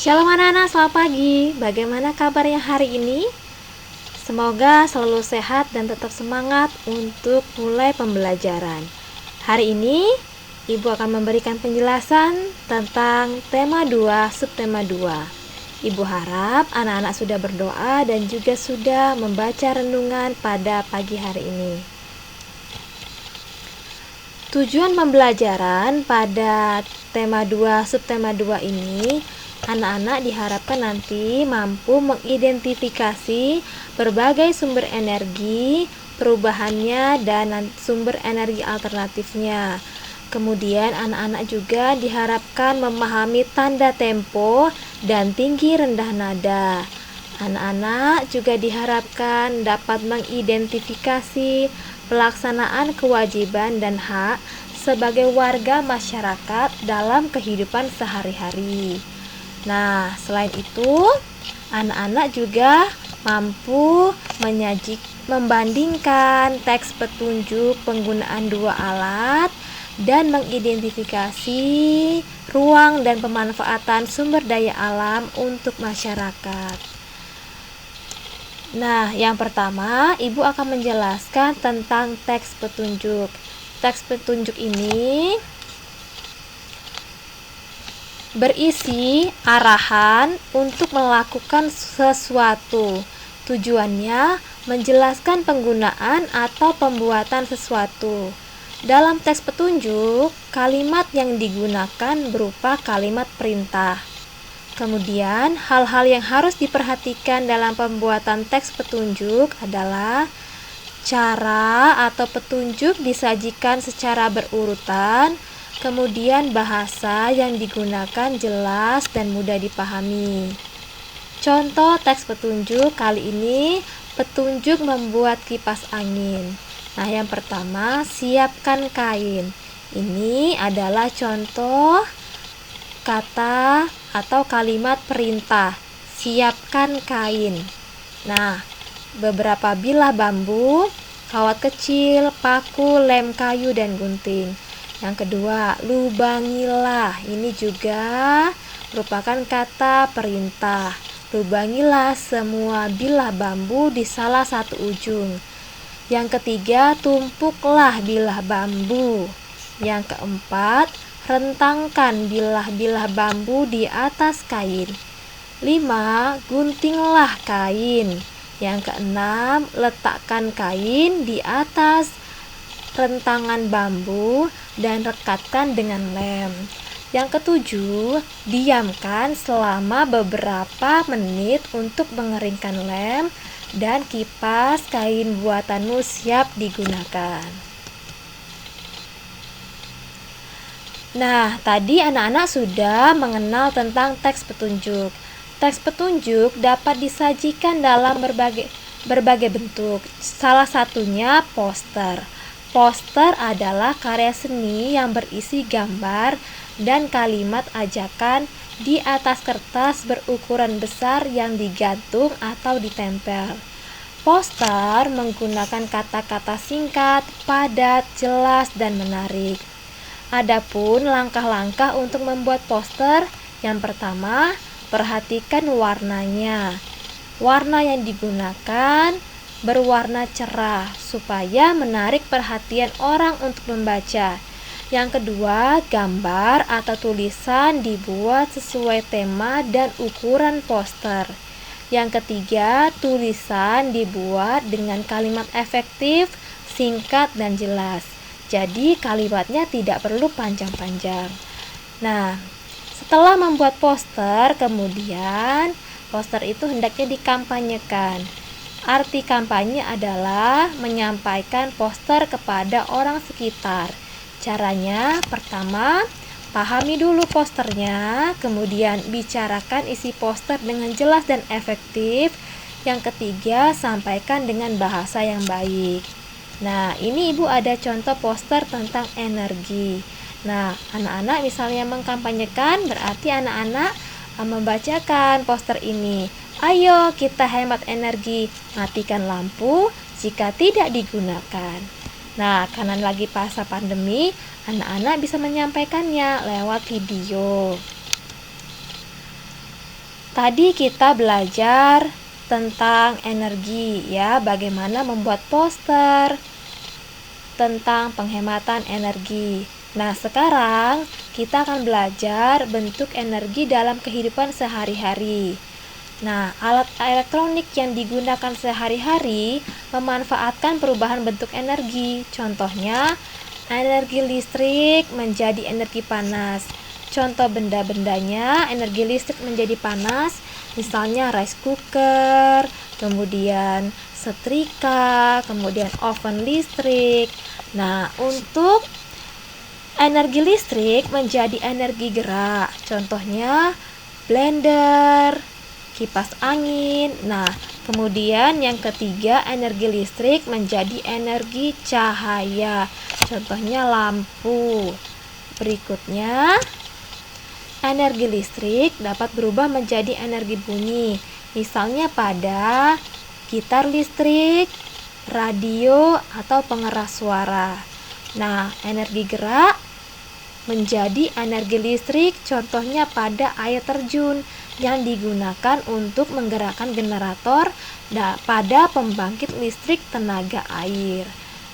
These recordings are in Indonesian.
Shalom anak-anak, selamat pagi. Bagaimana kabarnya hari ini? Semoga selalu sehat dan tetap semangat untuk mulai pembelajaran. Hari ini, Ibu akan memberikan penjelasan tentang tema 2, subtema 2. Ibu harap anak-anak sudah berdoa dan juga sudah membaca renungan pada pagi hari ini. Tujuan pembelajaran pada tema 2, subtema 2 ini, anak-anak diharapkan nanti mampu mengidentifikasi berbagai sumber energi, perubahannya, dan sumber energi alternatifnya. Kemudian anak-anak juga diharapkan memahami tanda tempo dan tinggi rendah nada. Anak-anak juga diharapkan dapat mengidentifikasi pelaksanaan kewajiban dan hak sebagai warga masyarakat dalam kehidupan sehari-hari. Nah, selain itu, anak-anak juga mampu membandingkan teks petunjuk penggunaan dua alat dan mengidentifikasi ruang dan pemanfaatan sumber daya alam untuk masyarakat. Nah, yang pertama, Ibu akan menjelaskan tentang teks petunjuk. Teks petunjuk ini berisi arahan untuk melakukan sesuatu. Tujuannya menjelaskan penggunaan atau pembuatan sesuatu. Dalam teks petunjuk, kalimat yang digunakan berupa kalimat perintah. Kemudian, hal-hal yang harus diperhatikan dalam pembuatan teks petunjuk adalah cara atau petunjuk disajikan secara berurutan, kemudian bahasa yang digunakan jelas dan mudah dipahami. Contoh teks petunjuk kali ini, petunjuk membuat kipas angin. Nah, yang pertama, siapkan kain. Ini adalah contoh kata atau kalimat perintah, siapkan kain. Nah, beberapa bilah bambu, kawat kecil, paku, lem kayu, dan gunting. Yang kedua, lubangilah. Ini juga merupakan kata perintah. Lubangilah semua bilah bambu di salah satu ujung. Yang ketiga, tumpuklah bilah bambu. Yang keempat, rentangkan bilah-bilah bambu di atas kain. 5. Guntinglah kain. Yang keenam, letakkan kain di atas rentangan bambu dan rekatkan dengan lem. Yang ketujuh, diamkan selama beberapa menit untuk mengeringkan lem dan kipas kain buatanmu siap digunakan. Nah, tadi anak-anak sudah mengenal tentang teks petunjuk. Teks petunjuk dapat disajikan dalam berbagai bentuk. Salah satunya poster. Poster adalah karya seni yang berisi gambar dan kalimat ajakan di atas kertas berukuran besar yang digantung atau ditempel. Poster menggunakan kata-kata singkat, padat, jelas, dan menarik. Adapun langkah-langkah untuk membuat poster, yang pertama, perhatikan warnanya. Warna yang digunakan berwarna cerah supaya menarik perhatian orang untuk membaca. Yang kedua, gambar atau tulisan dibuat sesuai tema dan ukuran poster. Yang ketiga, tulisan dibuat dengan kalimat efektif, singkat, dan jelas. Jadi kalimatnya tidak perlu panjang-panjang. Nah, setelah membuat poster, kemudian poster itu hendaknya dikampanyekan. Arti kampanye adalah menyampaikan poster kepada orang sekitar. Caranya, pertama, pahami dulu posternya, kemudian bicarakan isi poster dengan jelas dan efektif. Yang ketiga, sampaikan dengan bahasa yang baik. Nah, ini Ibu ada contoh poster tentang energi. Nah, anak-anak misalnya mengkampanyekan, berarti anak-anak membacakan poster ini. Ayo kita hemat energi, matikan lampu jika tidak digunakan. Nah, karena lagi masa pandemi, anak-anak bisa menyampaikannya lewat video. Tadi kita belajar tentang energi ya, bagaimana membuat poster, tentang penghematan energi. Nah, sekarang kita akan belajar bentuk energi dalam kehidupan sehari-hari. Nah, alat elektronik yang digunakan sehari-hari memanfaatkan perubahan bentuk energi. Contohnya, energi listrik menjadi energi panas. Contoh benda-bendanya energi listrik menjadi panas, misalnya rice cooker, kemudian setrika, kemudian oven listrik. Nah, untuk energi listrik menjadi energi gerak. Contohnya blender, kipas angin. Nah, kemudian yang ketiga, energi listrik menjadi energi cahaya. Contohnya lampu. Berikutnya, energi listrik dapat berubah menjadi energi bunyi. Misalnya pada gitar listrik, radio, atau pengeras suara. Nah, energi gerak menjadi energi listrik, contohnya pada air terjun yang digunakan untuk menggerakkan generator pada pembangkit listrik tenaga air.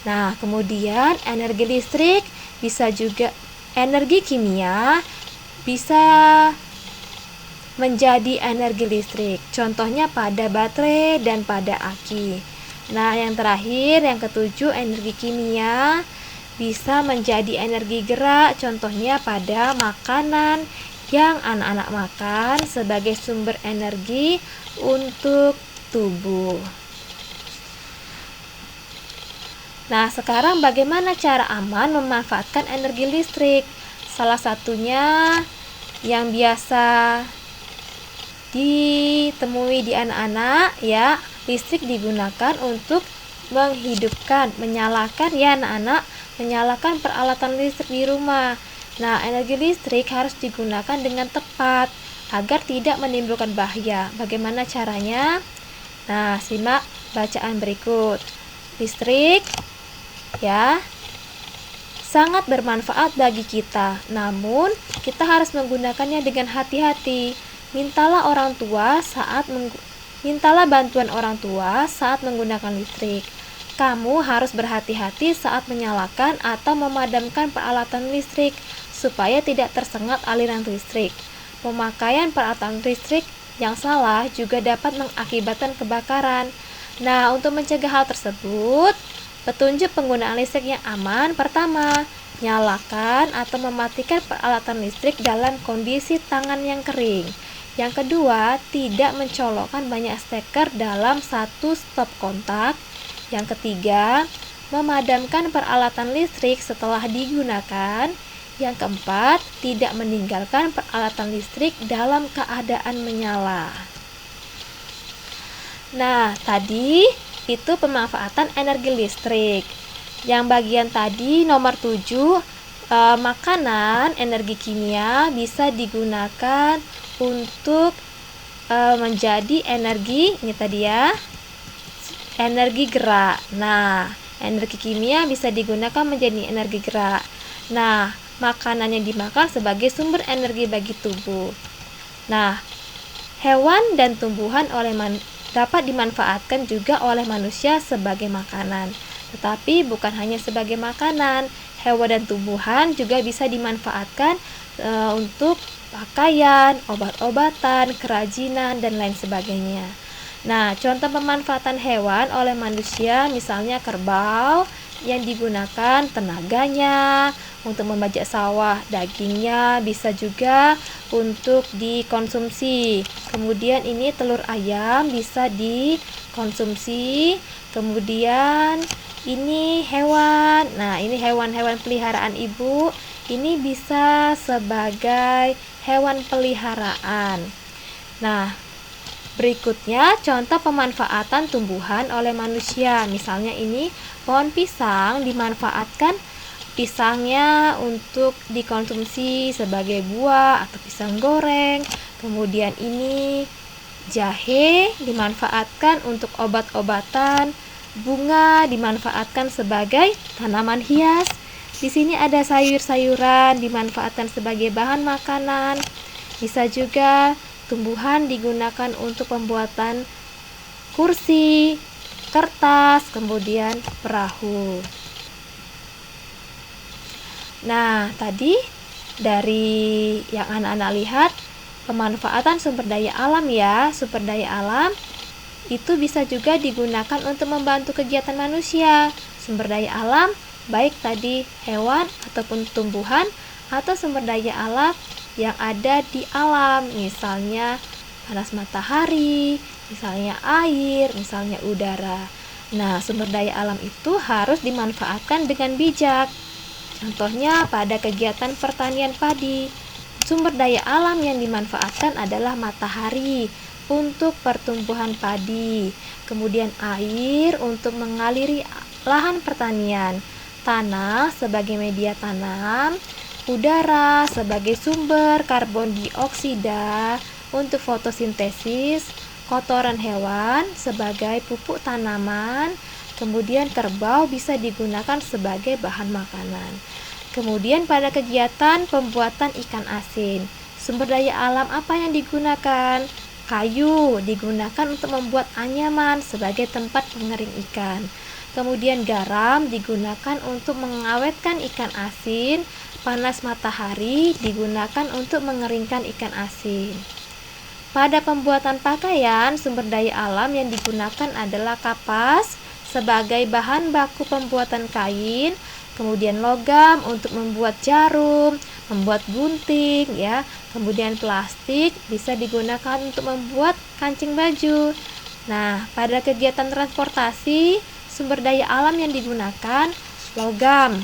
Nah, kemudian energi listrik bisa juga energi kimia bisa menjadi energi listrik, contohnya pada baterai dan pada aki. Nah, yang terakhir, yang ketujuh, energi kimia bisa menjadi energi gerak, contohnya pada makanan yang anak-anak makan sebagai sumber energi untuk tubuh. Nah, sekarang bagaimana cara aman memanfaatkan energi listrik? Salah satunya yang biasa ditemui di anak-anak ya, listrik digunakan untuk menyalakan ya anak-anak, menyalakan peralatan listrik di rumah. Nah, energi listrik harus digunakan dengan tepat agar tidak menimbulkan bahaya. Bagaimana caranya? Nah, simak bacaan berikut. Listrik ya sangat bermanfaat bagi kita, namun kita harus menggunakannya dengan hati-hati. Mintalah bantuan orang tua saat menggunakan listrik. Kamu harus berhati-hati saat menyalakan atau memadamkan peralatan listrik supaya tidak tersengat aliran listrik. Pemakaian peralatan listrik yang salah juga dapat mengakibatkan kebakaran. Nah, untuk mencegah hal tersebut, petunjuk penggunaan listrik yang aman: pertama, nyalakan atau mematikan peralatan listrik dalam kondisi tangan yang kering. Yang kedua, tidak mencolokkan banyak steker dalam satu stop kontak. Yang ketiga, memadamkan peralatan listrik setelah digunakan. Yang keempat, tidak meninggalkan peralatan listrik dalam keadaan menyala. Nah, tadi itu pemanfaatan energi listrik. Yang bagian tadi nomor 7, makanan energi kimia bisa digunakan untuk menjadi energi, ini tadi ya, energi gerak. Nah, energi kimia bisa digunakan menjadi energi gerak. Nah, makanan yang dimakan sebagai sumber energi bagi tubuh. Nah, hewan dan tumbuhan dapat dimanfaatkan juga oleh manusia sebagai makanan. Tetapi bukan hanya sebagai makanan, hewan dan tumbuhan juga bisa dimanfaatkan untuk pakaian, obat-obatan, kerajinan, dan lain sebagainya. Nah, contoh pemanfaatan hewan oleh manusia misalnya kerbau yang digunakan tenaganya untuk membajak sawah, dagingnya bisa juga untuk dikonsumsi. Kemudian ini telur ayam bisa dikonsumsi. Kemudian ini hewan. Nah, ini hewan-hewan peliharaan ibu. Ini bisa sebagai hewan peliharaan. Nah, berikutnya contoh pemanfaatan tumbuhan oleh manusia. Misalnya ini pohon pisang dimanfaatkan pisangnya untuk dikonsumsi sebagai buah atau pisang goreng. Kemudian ini jahe dimanfaatkan untuk obat-obatan. Bunga dimanfaatkan sebagai tanaman hias. Di sini ada sayur-sayuran dimanfaatkan sebagai bahan makanan. Bisa juga tumbuhan digunakan untuk pembuatan kursi, kertas, kemudian perahu. Nah, tadi dari yang anak-anak lihat, pemanfaatan sumber daya alam ya. Sumber daya alam itu bisa juga digunakan untuk membantu kegiatan manusia. Sumber daya alam baik tadi hewan ataupun tumbuhan, atau sumber daya alam yang ada di alam, misalnya panas matahari, misalnya air, misalnya udara. Nah, sumber daya alam itu harus dimanfaatkan dengan bijak. Contohnya pada kegiatan pertanian padi, sumber daya alam yang dimanfaatkan adalah matahari untuk pertumbuhan padi, kemudian air untuk mengaliri lahan pertanian, tanah sebagai media tanam, udara sebagai sumber karbon dioksida untuk fotosintesis, kotoran hewan sebagai pupuk tanaman, kemudian kerbau bisa digunakan sebagai bahan makanan. Kemudian pada kegiatan pembuatan ikan asin, sumber daya alam apa yang digunakan? Kayu digunakan untuk membuat anyaman sebagai tempat pengering ikan. Kemudian garam digunakan untuk mengawetkan ikan asin. Panas matahari digunakan untuk mengeringkan ikan asin. Pada pembuatan pakaian, sumber daya alam yang digunakan adalah kapas sebagai bahan baku pembuatan kain, kemudian logam untuk membuat jarum, membuat gunting ya, kemudian plastik bisa digunakan untuk membuat kancing baju. Nah, pada kegiatan transportasi, sumber daya alam yang digunakan logam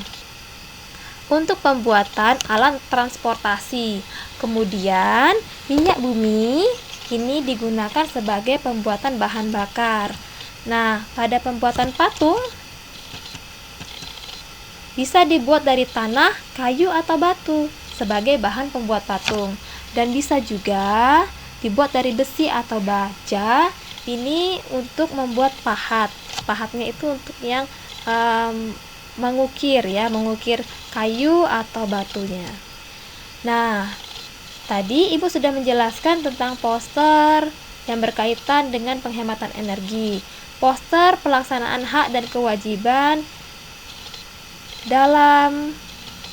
untuk pembuatan alat transportasi. Kemudian minyak bumi ini digunakan sebagai pembuatan bahan bakar. Nah, pada pembuatan patung bisa dibuat dari tanah, kayu, atau batu sebagai bahan pembuat patung, dan bisa juga dibuat dari besi atau baja. Ini untuk membuat pahat. Pahatnya itu untuk yang mengukir ya, mengukir kayu atau batunya. Nah, tadi Ibu sudah menjelaskan tentang poster yang berkaitan dengan penghematan energi. Poster pelaksanaan hak dan kewajiban dalam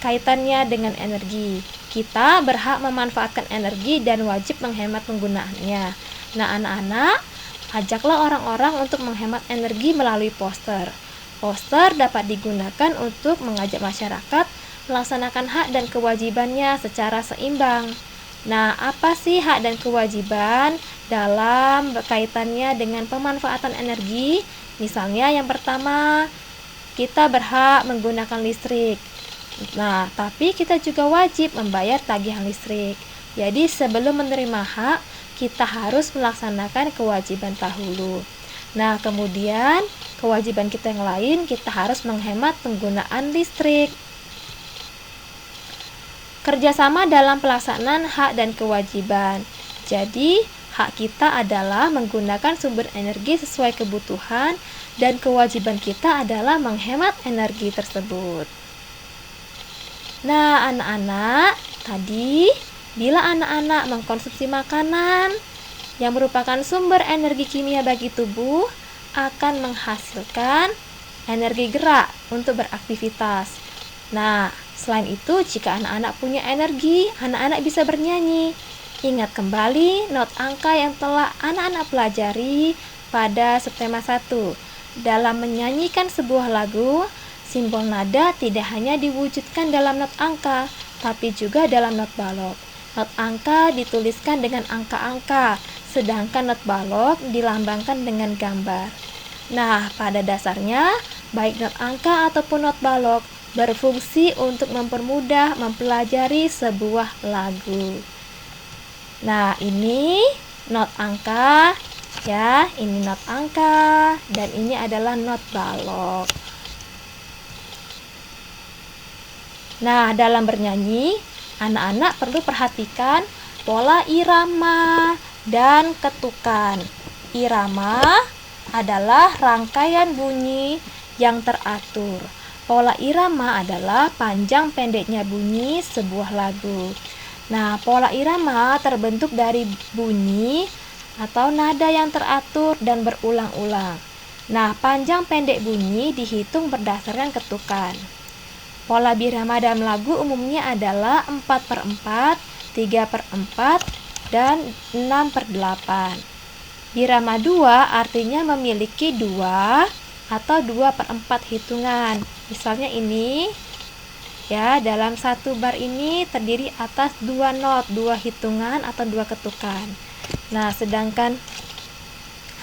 kaitannya dengan energi. Kita berhak memanfaatkan energi dan wajib menghemat penggunaannya. Nah, anak-anak, ajaklah orang-orang untuk menghemat energi melalui poster. Poster dapat digunakan untuk mengajak masyarakat melaksanakan hak dan kewajibannya secara seimbang. Nah, apa sih hak dan kewajiban dalam kaitannya dengan pemanfaatan energi? Misalnya yang pertama, kita berhak menggunakan listrik. Nah, tapi kita juga wajib membayar tagihan listrik. Jadi sebelum menerima hak, kita harus melaksanakan kewajiban dahulu. Nah, kemudian kewajiban kita yang lain, kita harus menghemat penggunaan listrik. Kerjasama dalam pelaksanaan hak dan kewajiban. Jadi, hak kita adalah menggunakan sumber energi sesuai kebutuhan, dan kewajiban kita adalah menghemat energi tersebut. Nah, anak-anak, tadi bila anak-anak mengkonsumsi makanan yang merupakan sumber energi kimia bagi tubuh, akan menghasilkan energi gerak untuk beraktivitas. Nah, selain itu, jika anak-anak punya energi, anak-anak bisa bernyanyi. Ingat kembali not angka yang telah anak-anak pelajari pada subtema 1. Dalam menyanyikan sebuah lagu, simbol nada tidak hanya diwujudkan dalam not angka, tapi juga dalam not balok. Not angka dituliskan dengan angka-angka, sedangkan not balok dilambangkan dengan gambar. Nah, pada dasarnya, baik not angka ataupun not balok berfungsi untuk mempermudah mempelajari sebuah lagu. Nah, ini not angka ya, ini not angka, dan ini adalah not balok. Nah, dalam bernyanyi, anak-anak perlu perhatikan pola irama dan ketukan. Irama adalah rangkaian bunyi yang teratur. Pola irama adalah panjang pendeknya bunyi sebuah lagu. Nah, pola irama terbentuk dari bunyi atau nada yang teratur dan berulang-ulang. Nah, panjang pendek bunyi dihitung berdasarkan ketukan. Pola birama dalam lagu umumnya adalah 4/4, 3/4, dan 6/8. Birama 2 artinya memiliki 2 atau 2/4 hitungan. Misalnya ini, ya, dalam satu bar ini terdiri atas 2 not, 2 hitungan atau 2 ketukan. Nah, sedangkan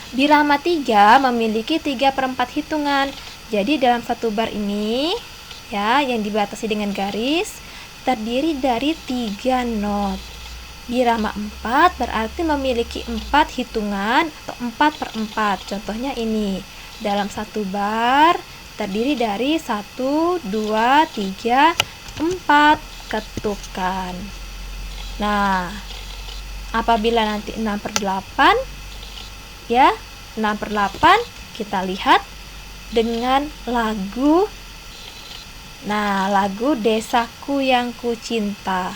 birama 3 memiliki 3/4 hitungan. Jadi dalam satu bar ini, ya, yang dibatasi dengan garis, terdiri dari 3 not. Birama 4 berarti memiliki 4 hitungan atau 4/4. Contohnya ini, dalam satu bar terdiri dari 1, 2, 3, 4 ketukan. Nah, apabila nanti 6/8, ya, 6/8 kita lihat dengan lagu. Nah, lagu Desaku Yang Ku Cinta.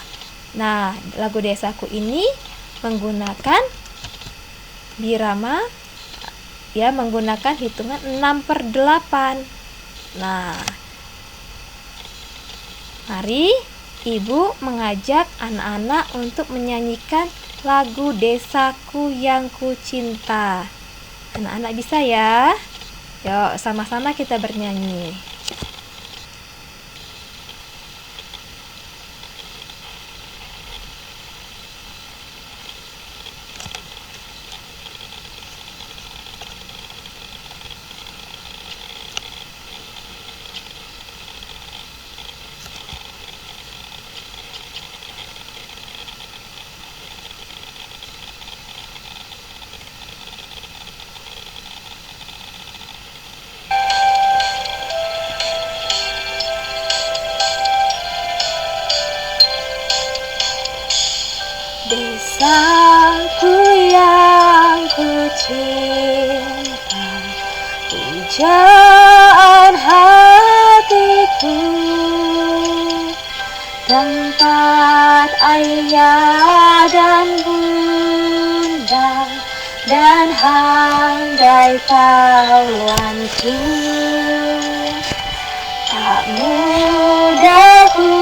Nah, lagu Desaku ini menggunakan birama, ya, menggunakan hitungan 6/8. Nah, mari Ibu mengajak anak-anak untuk menyanyikan lagu Desaku Yang Ku Cinta. Anak-anak bisa ya? Yuk, sama-sama kita bernyanyi. Desaku yang ku cinta, pujaan hatiku, tempat ayah dan bunda dan handai kawanku, tak mudah ku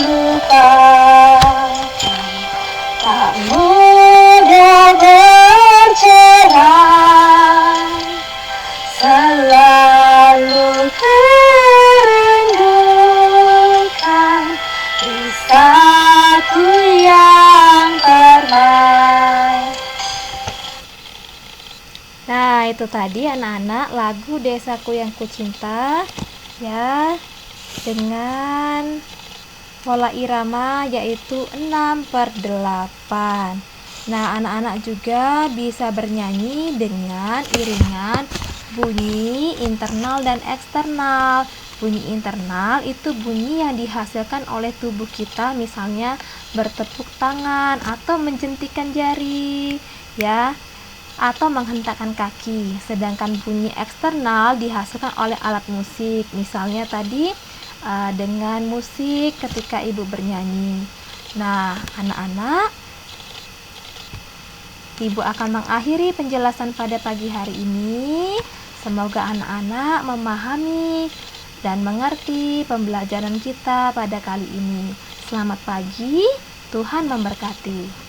lupakan, tak mudah bercerai, selalu kurindukan Desaku yang permai. Nah, itu tadi anak-anak lagu Desaku Yang Ku Cinta, ya, dengan pola irama yaitu 6/8. Nah, anak-anak juga bisa bernyanyi dengan iringan bunyi internal dan eksternal. Bunyi internal itu bunyi yang dihasilkan oleh tubuh kita, misalnya bertepuk tangan atau menjentikan jari, ya, atau menghentakkan kaki. Sedangkan bunyi eksternal dihasilkan oleh alat musik, misalnya tadi dengan musik ketika Ibu bernyanyi. Nah, anak-anak, Ibu akan mengakhiri penjelasan pada pagi hari ini. Semoga anak-anak memahami dan mengerti pembelajaran kita pada kali ini. Selamat pagi, Tuhan memberkati.